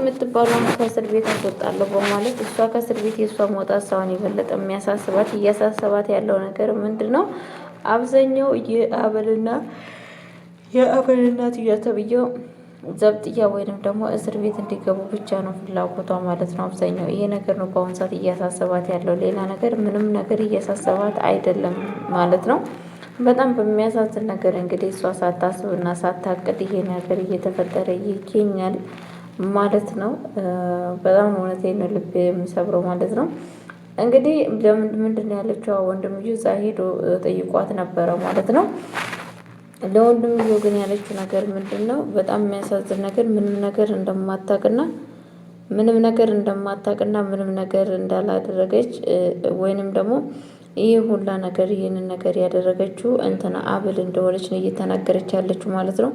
የምትባለውን ከእስር ቤት አስወጣለሁ በማለት እሷ ከእስር ቤት የእሷ መውጣት ሳይሆን የበለጠ የሚያሳስባት እያሳሰባት ያለው ነገር ምንድን ነው? አብዛኛው የአበል እናት ተብዬው ዘብጥያ ወይንም ደግሞ እስር ቤት እንዲገቡ ብቻ ነው ፍላጎቷ ማለት ነው። አብዛኛው ይሄ ነገር ነው በአሁኑ ሰዓት እያሳሰባት ያለው። ሌላ ነገር ምንም ነገር እያሳሰባት አይደለም ማለት ነው። በጣም በሚያሳዝን ነገር እንግዲህ እሷ ሳታስብና ሳታቅድ ይሄ ነገር እየተፈጠረ ይገኛል ማለት ነው። በጣም እውነቴን ነው ልብ የሚሰብረው ማለት ነው። እንግዲህ ምንድን ነው ያለችው? ወንድምዬው እዛ ሄዶ ጠይቋት ነበረ ማለት ነው። ለወንድምዬው ግን ያለችው ነገር ምንድን ነው? በጣም የሚያሳዝን ነገር ምንም ነገር እንደማታቅና ምንም ነገር እንዳላደረገች ወይንም ደግሞ ይህ ሁላ ነገር ይህንን ነገር ያደረገችው እንትና አብል እንደሆነች ነው እየተናገረች ያለችው ማለት ነው።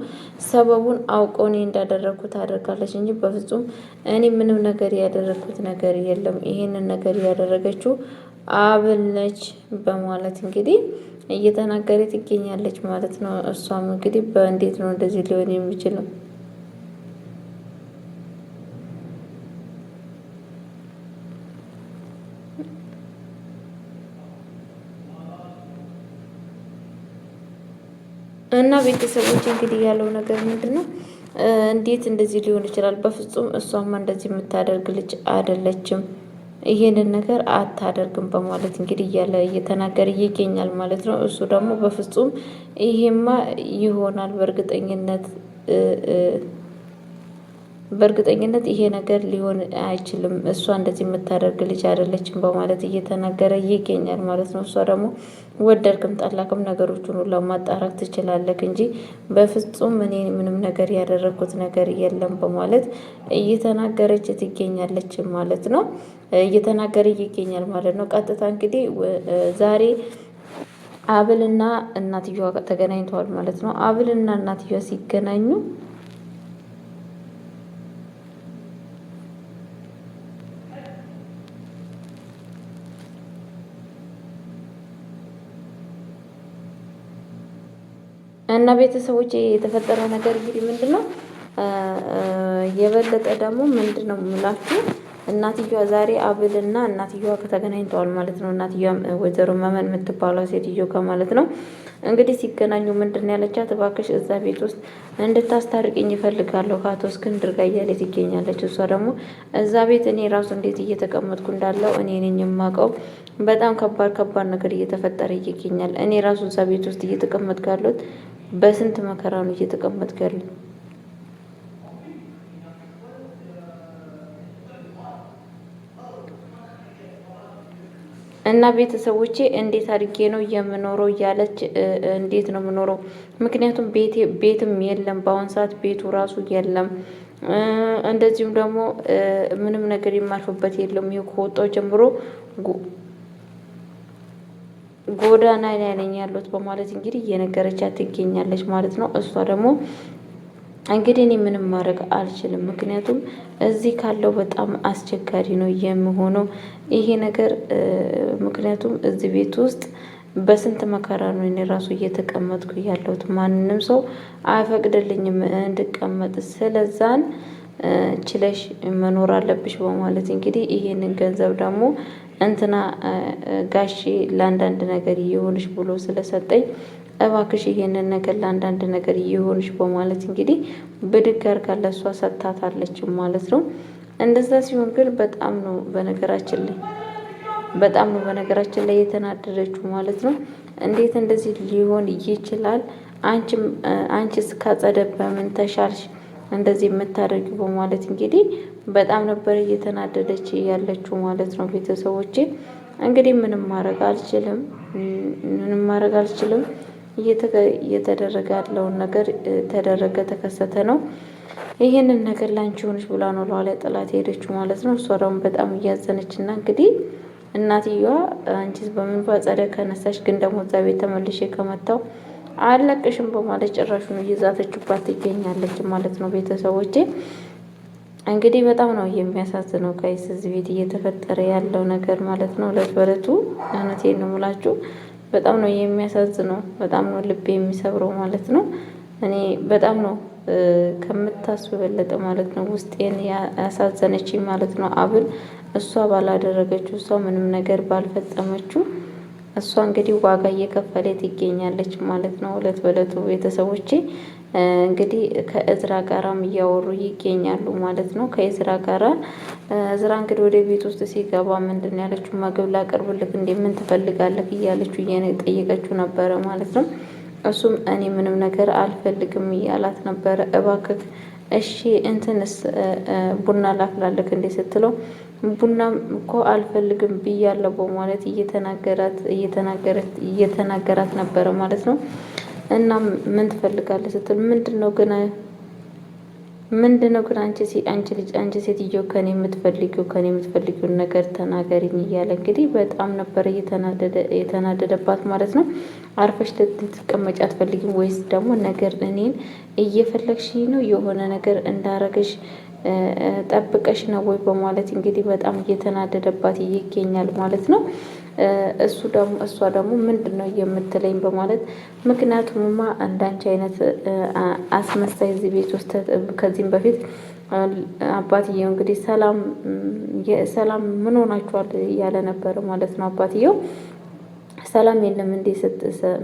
ሰበቡን አውቀው እኔ እንዳደረግኩት ታደርጋለች እንጂ በፍጹም እኔ ምንም ነገር ያደረግኩት ነገር የለም፣ ይህንን ነገር ያደረገችው አብል ነች በማለት እንግዲህ እየተናገረ ትገኛለች ማለት ነው። እሷም እንግዲህ በእንዴት ነው እንደዚህ ሊሆን የሚችለው? እና ቤተሰቦች እንግዲህ ያለው ነገር ምንድን ነው? እንዴት እንደዚህ ሊሆን ይችላል? በፍጹም እሷማ እንደዚህ የምታደርግ ልጅ አይደለችም፣ ይሄንን ነገር አታደርግም በማለት እንግዲህ እያለ እየተናገረ ይገኛል ማለት ነው። እሱ ደግሞ በፍጹም ይሄማ ይሆናል በእርግጠኝነት ይሄ ነገር ሊሆን አይችልም፣ እሷ እንደዚህ የምታደርግ ልጅ አይደለችም በማለት እየተናገረ ይገኛል ማለት ነው። እሷ ደግሞ ወደድክም ጠላክም ነገሮችን ሁሉ ማጣራት ትችላለህ እንጂ በፍጹም እኔ ምንም ነገር ያደረግኩት ነገር የለም በማለት እየተናገረች ትገኛለች ማለት ነው። እየተናገረ ይገኛል ማለት ነው። ቀጥታ እንግዲህ ዛሬ አብልና እናትየዋ ተገናኝተዋል ማለት ነው። አብልና እናትየዋ ሲገናኙ እና ቤተሰቦች የተፈጠረው ነገር እንግዲህ ምንድን ነው? የበለጠ ደግሞ ምንድን ነው የምላችሁ እናትየዋ ዛሬ አብልና እናትየዋ ተገናኝተዋል ማለት ነው። እናትየዋ ወይዘሮ መመን የምትባለው ሴትዮ ጋር ማለት ነው። እንግዲህ ሲገናኙ ምንድን ያለቻት እባክሽ እዛ ቤት ውስጥ እንድታስታርቅኝ ይፈልጋለሁ ከአቶ እስክንድር ጋር እያለች ትገኛለች። እሷ ደግሞ እዛ ቤት እኔ ራሱ እንዴት እየተቀመጥኩ እንዳለው እኔ ነኝ የማውቀው። በጣም ከባድ ነገር እየተፈጠረ ይገኛል። እኔ ራሱ እዛ ቤት ውስጥ እየተቀመጥኩ ያለሁት በስንት መከራ ነው እየተቀመጥኩ ያለሁት እና ቤተሰቦቼ እንዴት አድርጌ ነው የምኖረው እያለች እንዴት ነው የምኖረው? ምክንያቱም ቤትም የለም በአሁን ሰዓት ቤቱ ራሱ የለም። እንደዚሁም ደግሞ ምንም ነገር የማልፍበት የለም። ይኸው ከወጣሁ ጀምሮ ጎዳና ላይ ነኝ ያለሁት በማለት እንግዲህ እየነገረቻት ትገኛለች ማለት ነው። እሷ ደግሞ እንግዲህ እኔ ምንም ማድረግ አልችልም፣ ምክንያቱም እዚህ ካለው በጣም አስቸጋሪ ነው የሚሆነው ይሄ ነገር። ምክንያቱም እዚህ ቤት ውስጥ በስንት መከራ ነው እኔ ራሱ እየተቀመጥኩ ያለሁት። ማንንም ሰው አይፈቅድልኝም እንድቀመጥ። ስለዛን ችለሽ መኖር አለብሽ በማለት እንግዲህ ይሄንን ገንዘብ ደግሞ እንትና ጋሼ ለአንዳንድ ነገር እየሆንሽ ብሎ ስለሰጠኝ እባክሽ ይሄንን ነገር ለአንዳንድ ነገር እየሆንሽ በማለት እንግዲህ ብድግ አድርጋ ለእሷ ሰጥታታለች ማለት ነው። እንደዛ ሲሆን ግን በጣም ነው በነገራችን ላይ የተናደደችው ማለት ነው። እንዴት እንደዚህ ሊሆን ይችላል? አንቺስ ካጸደ በምን ተሻልሽ እንደዚህ የምታደርጊ በማለት እንግዲህ በጣም ነበር እየተናደደች ያለችው ማለት ነው። ቤተሰቦቼ እንግዲህ ምንም ማድረግ አልችልም። እየተደረገ ያለውን ነገር ተደረገ ተከሰተ ነው። ይህንን ነገር ላንቺ ሆነች ብላ ነው ላይ ጥላት ሄደችው ማለት ነው። እሷ ደግሞ በጣም እያዘነች እና እንግዲህ እናትየዋ አንቺስ በምን ባጸደ ከነሳሽ ግን ደግሞ እዛ ቤት ተመልሼ ከመጣሁ አለቅሽም በማለት ጭራሹን እየዛተችባት ትገኛለች ማለት ነው። ቤተሰቦቼ እንግዲህ በጣም ነው የሚያሳዝነው ጋይስ እዚህ ቤት እየተፈጠረ ያለው ነገር ማለት ነው። ለበረቱ እውነቴን ነው የምላችሁ በጣም ነው የሚያሳዝነው፣ በጣም ነው ልብ የሚሰብረው ማለት ነው። እኔ በጣም ነው ከምታስብ በለጠ ማለት ነው ውስጤን ያሳዘነችኝ ማለት ነው። አብል እሷ ባላደረገችው እሷ ምንም ነገር ባልፈጸመችው እሷ እንግዲህ ዋጋ እየከፈለ ትገኛለች ማለት ነው። እለት በእለቱ ቤተሰቦቼ እንግዲህ ከእዝራ ጋራም እያወሩ ይገኛሉ ማለት ነው። ከእዝራ ጋራ እዝራ እንግዲህ ወደ ቤት ውስጥ ሲገባ ምንድን ያለችው ምግብ ላቅርብልህ እንዴ ምን ትፈልጋለህ እያለችው እየጠየቀችው ነበረ ማለት ነው። እሱም እኔ ምንም ነገር አልፈልግም እያላት ነበረ። እባክህ እሺ እንትንስ ቡና ላፍላልክ እንዴ ስትለው ቡናም እኮ አልፈልግም ብያለሁ በማለት እየተናገራት ነበረ ማለት ነው። እና ምን ትፈልጋለህ ስትል ምንድነው ግን አንቺ ልጅ አንቺ ሴትዮ ከኔ የምትፈልጊውን ነገር ተናገሪኝ እያለ እንግዲህ በጣም ነበረ የተናደደባት ማለት ነው። አርፈሽ ልትቀመጪ አትፈልጊም ወይስ ደግሞ ነገር እኔን እየፈለግሽ ነው የሆነ ነገር እንዳረገሽ ጠብቀሽ ነው ወይ በማለት እንግዲህ በጣም እየተናደደባት ይገኛል ማለት ነው። እሷ ደግሞ ምንድን ነው የምትለኝ በማለት ምክንያቱምማ እንዳንቺ አይነት አስመሳይ እዚህ ቤት ውስጥ ከዚህም በፊት አባትየው እንግዲህ ሰላም ምን ሆናችኋል እያለ ነበረ ማለት ነው። አባትየው ሰላም የለም እንዴ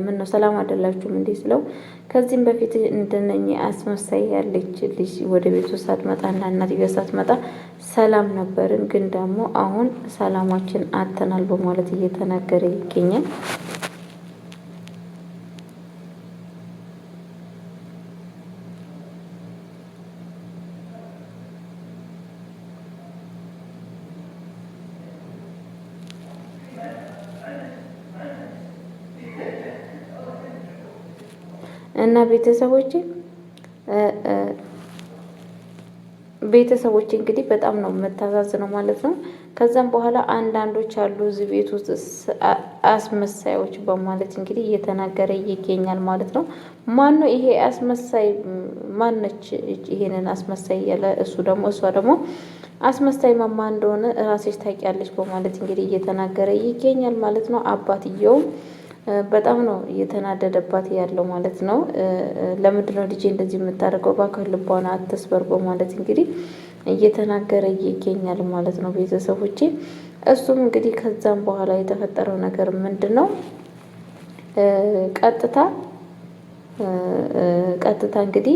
ምን ነው ሰላም አይደላችሁም እንዴ ስለው ከዚህም በፊት እንደነኝ አስመሳይ ያለች ልጅ ወደ ቤቱ ሳትመጣ እና እናትየው ሳትመጣ ሰላም ነበርን፣ ግን ደግሞ አሁን ሰላማችን አጥተናል በማለት እየተናገረ ይገኛል። እና ቤተሰቦቼ እንግዲህ በጣም ነው የምታሳዝነው ማለት ነው። ከዛም በኋላ አንዳንዶች አሉ እዚህ ቤት ውስጥ አስመሳዮች በማለት እንግዲህ እየተናገረ ይገኛል ማለት ነው። ማን ነው ይሄ አስመሳይ? ማነች ይሄንን አስመሳይ እያለ እሷ ደግሞ አስመሳይ ማማ እንደሆነ ራስሽ ታውቂያለሽ በማለት እንግዲህ እየተናገረ ይገኛል ማለት ነው። አባትየውም በጣም ነው እየተናደደባት ያለው ማለት ነው። ለምንድነው ልጄ እንደዚህ የምታደርገው? እባክህ ልቧን አትስበር በማለት እንግዲህ እየተናገረ ይገኛል ማለት ነው። ቤተሰቦቼ እሱም እንግዲህ ከዛም በኋላ የተፈጠረው ነገር ምንድን ነው? ቀጥታ እንግዲህ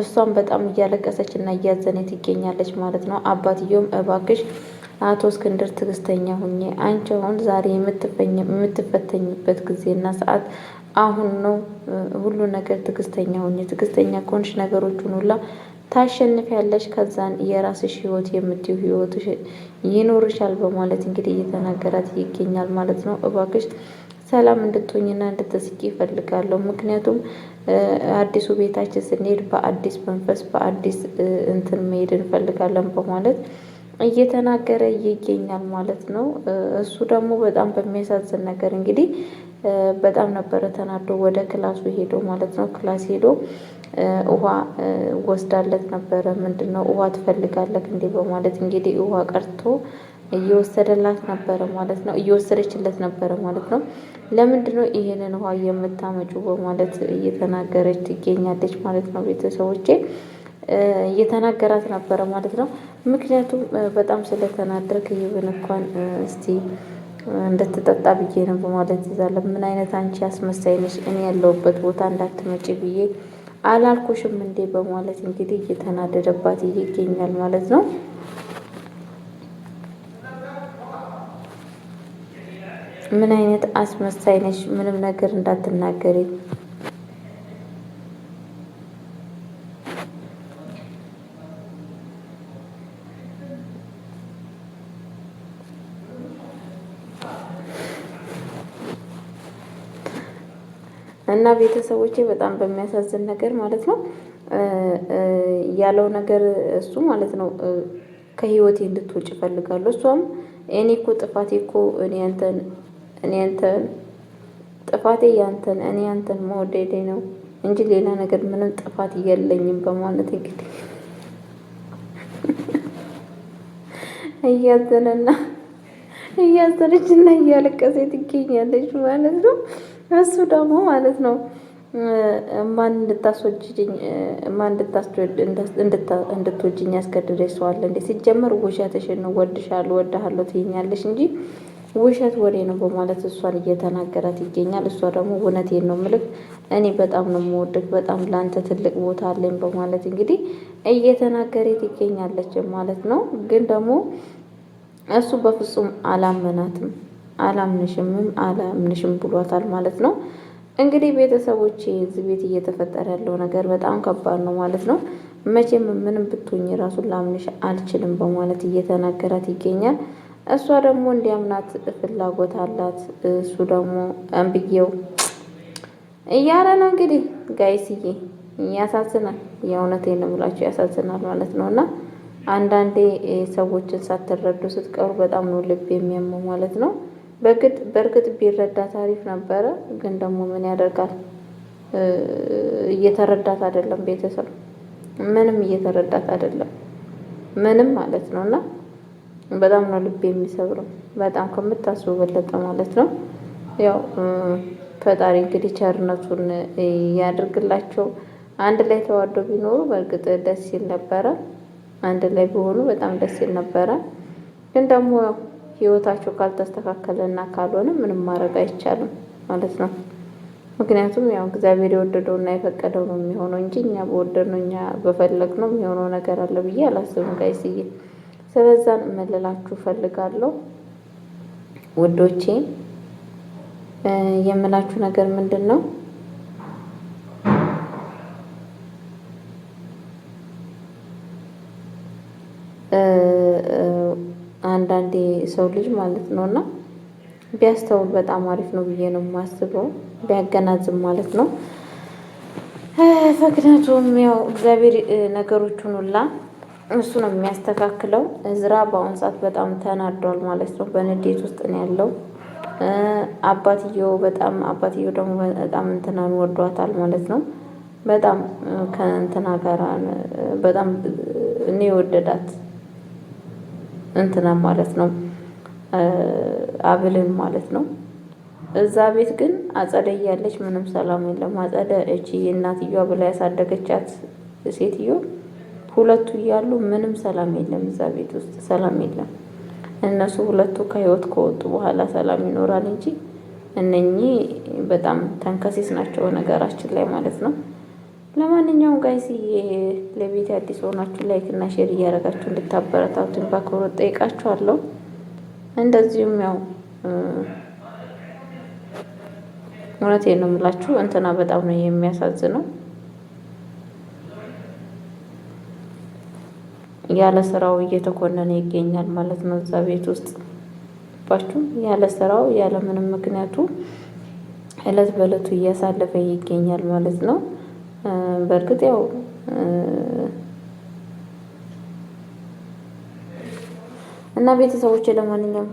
እሷም በጣም እያለቀሰች እና እያዘነች ትገኛለች ማለት ነው። አባትየውም እባክሽ አቶ እስክንድር ትዕግስተኛ ሁኜ አንቺ አሁን ዛሬ የምትፈተኝበት ጊዜና ሰዓት አሁን ነው። ሁሉ ነገር ትዕግስተኛ ሁኜ፣ ትዕግስተኛ ከሆንሽ ነገሮችን ሁላ ታሸንፊያለሽ። ከዛን የራስሽ ህይወት የምትይው ህይወት ይኖርሻል በማለት እንግዲህ እየተናገራት ይገኛል ማለት ነው። እባክሽ ሰላም እንድትሆኝና እንድትስቂ ይፈልጋለሁ። ምክንያቱም አዲሱ ቤታችን ስንሄድ በአዲስ መንፈስ በአዲስ እንትን መሄድ እንፈልጋለን በማለት እየተናገረ ይገኛል ማለት ነው። እሱ ደግሞ በጣም በሚያሳዝን ነገር እንግዲህ በጣም ነበረ ተናዶ ወደ ክላሱ ሄዶ ማለት ነው። ክላስ ሄዶ ውሃ ወስዳለት ነበረ። ምንድን ነው ውሃ ትፈልጋለህ እንዴ በማለት እንግዲህ ውሃ ቀርቶ እየወሰደላት ነበረ ማለት ነው። እየወሰደችለት ነበረ ማለት ነው። ለምንድን ነው ይሄንን ውሃ የምታመጩ በማለት እየተናገረች ትገኛለች ማለት ነው። ቤተሰቦቼ እየተናገራት ነበረ ማለት ነው። ምክንያቱም በጣም ስለተናደርክ ይብን እንኳን እስቲ እንድትጠጣ ብዬ ነው በማለት ይዛለ። ምን አይነት አንቺ አስመሳይ ነሽ? እኔ ያለሁበት ቦታ እንዳትመጪ ብዬ አላልኩሽም እንዴ በማለት እንግዲህ እየተናደደባት ይገኛል ማለት ነው። ምን አይነት አስመሳይ ነሽ? ምንም ነገር እንዳትናገሪ እና ቤተሰቦቼ በጣም በሚያሳዝን ነገር ማለት ነው ያለው ነገር እሱ ማለት ነው ከህይወቴ እንድትወጭ እፈልጋለሁ። እሷም እኔ እኮ ጥፋቴ እኮ ጥፋቴ ያንተን እኔ ያንተን መውደዴ ነው እንጂ ሌላ ነገር ምንም ጥፋት የለኝም በማለት እንግዲህ እያዘነችና እያለቀሰች ትገኛለች ማለት ነው። እሱ ደግሞ ማለት ነው ማን እንድታስወጅኝ ማን እንድትወጂኝ ያስገድደሽ ሰው አለ እንዴ? ሲጀመር ውሸትሽን ነው። ወድሻለሁ ወድሃለሁ ትይኛለሽ እንጂ ውሸት ወሬ ነው በማለት እሷን እየተናገራት ይገኛል። እሷ ደግሞ እውነቴን ነው ምልክ እኔ በጣም ነው የምወድቅ፣ በጣም ለአንተ ትልቅ ቦታ አለኝ በማለት እንግዲህ እየተናገረ ትገኛለች ማለት ነው። ግን ደግሞ እሱ በፍጹም አላመናትም። አላምንሽም ብሏታል ማለት ነው። እንግዲህ ቤተሰቦች እዚህ ቤት እየተፈጠረ ያለው ነገር በጣም ከባድ ነው ማለት ነው። መቼም ምንም ብትሆኝ ራሱን ላምንሽ አልችልም በማለት እየተናገራት ይገኛል። እሷ ደግሞ እንዲያምናት ፍላጎት አላት። እሱ ደግሞ እምብዬው እያለ ነው እንግዲህ ጋይስዬ፣ ያሳዝናል። የእውነቴን ነው የምላችሁ ያሳዝናል ማለት ነው። እና አንዳንዴ ሰዎችን ሳትረዱ ስትቀሩ በጣም ነው ልብ የሚያመው ማለት ነው። በእርግጥ ቢረዳ ታሪፍ ነበረ፣ ግን ደግሞ ምን ያደርጋል እየተረዳት አይደለም። ቤተሰብ ምንም እየተረዳት አይደለም፣ ምንም ማለት ነው። እና በጣም ነው ልብ የሚሰብረው፣ በጣም ከምታስቡ በለጠ ማለት ነው። ያው ፈጣሪ እንግዲህ ቸርነቱን ያድርግላቸው። አንድ ላይ ተዋደው ቢኖሩ በእርግጥ ደስ ይል ነበረ። አንድ ላይ ቢሆኑ በጣም ደስ ይል ነበረ። ግን ደግሞ ህይወታቸው ካልተስተካከለ እና ካልሆነ ምንም ማድረግ አይቻልም ማለት ነው። ምክንያቱም ያው እግዚአብሔር የወደደው እና የፈቀደው ነው የሚሆነው እንጂ እኛ በወደድነው እኛ በፈለግነው የሚሆነው ነገር አለ ብዬ አላስብም ጋይስዬ። ስለዛን እመልላችሁ ፈልጋለሁ ውዶቼ። የምላችሁ ነገር ምንድን ነው? አንዳንዴ ሰው ልጅ ማለት ነው እና ቢያስተውል በጣም አሪፍ ነው ብዬ ነው የማስበው፣ ቢያገናዝብ ማለት ነው። ምክንያቱም ያው እግዚአብሔር ነገሮቹን ሁላ እሱ ነው የሚያስተካክለው። እዝራ በአሁኑ ሰዓት በጣም ተናዷል ማለት ነው። በንዴት ውስጥ ነው ያለው። አባትየው ደግሞ በጣም እንትናን ወዷታል ማለት ነው። በጣም ከእንትና ጋር በጣም እኔ የወደዳት እንትና ማለት ነው አብልን ማለት ነው። እዛ ቤት ግን አጸደ እያለች ምንም ሰላም የለም። አጸደ እቺ እናትየዋ ብላ ያሳደገቻት ሴትዮ ሁለቱ እያሉ ምንም ሰላም የለም። እዛ ቤት ውስጥ ሰላም የለም። እነሱ ሁለቱ ከህይወት ከወጡ በኋላ ሰላም ይኖራል እንጂ እነኚህ በጣም ተንከሲስ ናቸው ነገራችን ላይ ማለት ነው። ለማንኛውም ጋይስ ለቤት አዲስ ሆናችሁ ላይክ እና ሼር እያደረጋችሁ እንድታበረታቱን በአክብሮት ጠይቃችኋለሁ። እንደዚሁም ያው እውነቴን ነው የምላችሁ እንትና በጣም ነው የሚያሳዝነው። ያለ ስራው እየተኮነነ ይገኛል ማለት ነው። እዛ ቤት ውስጥ ባችሁ ያለ ስራው ያለ ምንም ምክንያቱ እለት በእለቱ እያሳለፈ ይገኛል ማለት ነው። በእርግጥ ያው እና ቤተሰቦቼ ለማንኛውም